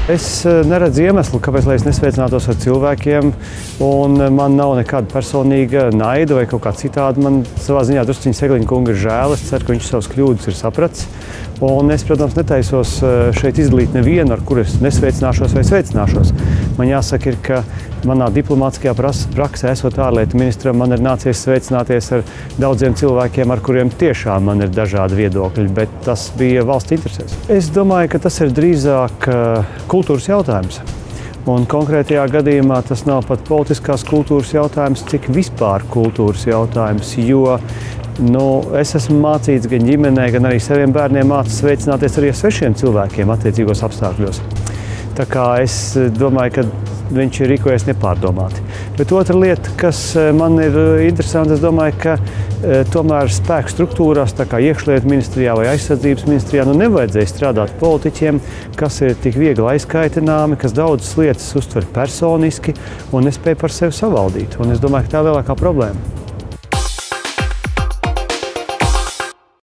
Es neredzu iemeslu, kāpēc es nesveicinātos ar cilvēkiem, un man nav nekāda personīga naida vai kaut kā citādi. Man savā ziņā drusciņi Segliņa kunga ir žēl. Es ceru, ka viņš savus kļūdas ir sapratis. Un es, protams, netaisos šeit izdalīt nevienu, ar kuru es nesveicināšos vai sveicināšos. Man jāsaka, ka manā diplomātiskajā praksē, esot ārlietu ministram, man ir nācies sveicināties ar daudziem cilvēkiem, ar kuriem tiešām man ir dažādi viedokļi, bet tas bija valsts interesēs. Es domāju, ka tas ir drīzāk kultūras jautājums. Un konkrētajā gadījumā tas nav pat politiskās kultūras jautājums, cik vispār kultūras jautājums, jo es esmu mācīts gan ģimenē, gan arī saviem bērniem mācīts sveicināties arī ar svešiem cilvēkiem attiecīgos apstākļos. Tā kā es domāju, ka viņš ir rīkojies nepārdomāti. Bet otra lieta, kas man ir interesanti, es domāju, ka tomēr spēku struktūrās, tā kā iekšlietu ministrijā vai aizsardzības ministrijā, nevajadzēja strādāt politiķiem, kas ir tik viegli aizkaitināmi, kas daudzas lietas uztver personiski un nespēja par sevi savaldīt. Un es domāju, ka tā ir lielākā problēma.